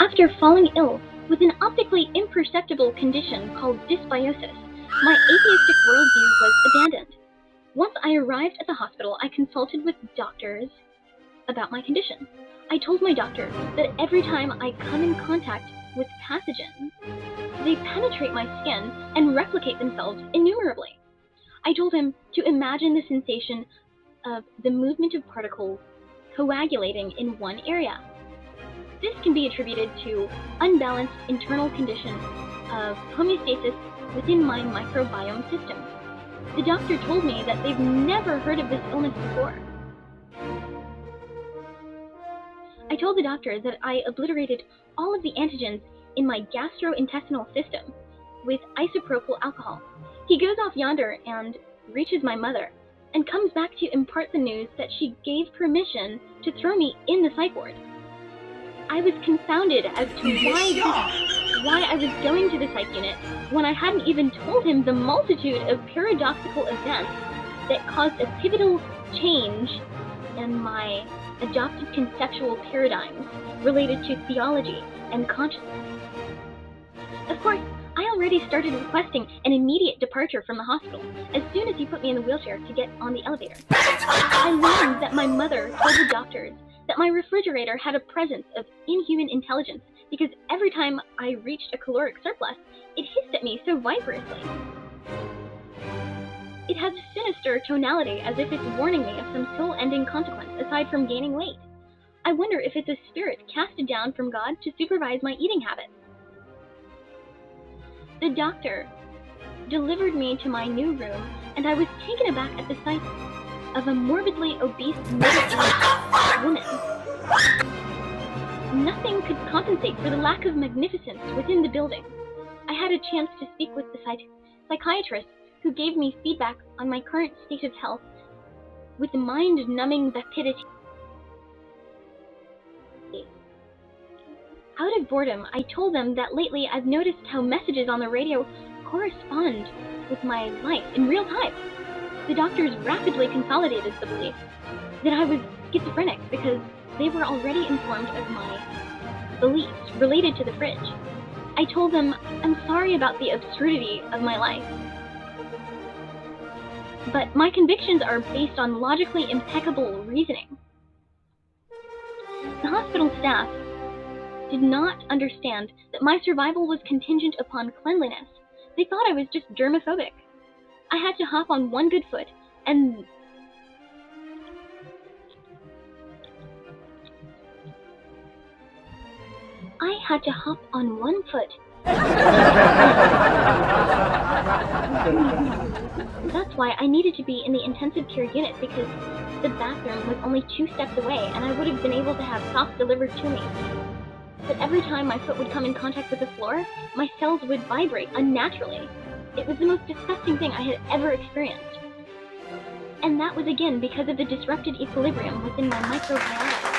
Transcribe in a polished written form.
After falling ill with an optically imperceptible condition called dysbiosis, my atheistic worldview was abandoned. Once I arrived at the hospital, I consulted with doctors about my condition. I told my doctor that every time I come in contact with pathogens, they penetrate my skin and replicate themselves innumerably. I told him to imagine the sensation of the movement of particles coagulating in one area. This can be attributed to unbalanced internal condition of homeostasis within my microbiome system. The doctor told me that they've never heard of this illness before. I told the doctor that I obliterated all of the antigens in my gastrointestinal system with isopropyl alcohol. He goes off yonder and reaches my mother and comes back to impart the news that she gave permission to throw me in the psych ward. I was confounded as to why I was going to the psych unit when I hadn't even told him the multitude of paradoxical events that caused a pivotal change in my adopted conceptual paradigms related to theology and consciousness. Of course, I already started requesting an immediate departure from the hospital as soon as he put me in the wheelchair to get on the elevator. I learned that my mother told the doctors that my refrigerator had a presence of inhuman intelligence because every time I reached a caloric surplus, it hissed at me so vibrously. It has a sinister tonality as if it's warning me of some soul-ending consequence aside from gaining weight. I wonder if it's a spirit casted down from God to supervise my eating habits. The doctor delivered me to my new room, and I was taken aback at the sight of a morbidly obese middle-aged woman. Nothing could compensate for the lack of magnificence within the building. I had a chance to speak with the psychiatrist who gave me feedback on my current state of health with mind-numbing vapidity. Out of boredom, I told them that lately I've noticed how messages on the radio correspond with my life in real time. The doctors rapidly consolidated the belief that I was schizophrenic because they were already informed of my beliefs related to the fridge. I told them I'm sorry about the absurdity of my life, but my convictions are based on logically impeccable reasoning. The hospital staff did not understand that my survival was contingent upon cleanliness. They thought I was just germophobic. I had to hop on one good foot and That's why I needed to be in the intensive care unit because the bathroom was only 2 steps away and I would have been able to have sauce delivered to me. But every time my foot would come in contact with the floor, my cells would vibrate unnaturally. It was the most disgusting thing I had ever experienced. And that was again because of the disrupted equilibrium within my microbiome.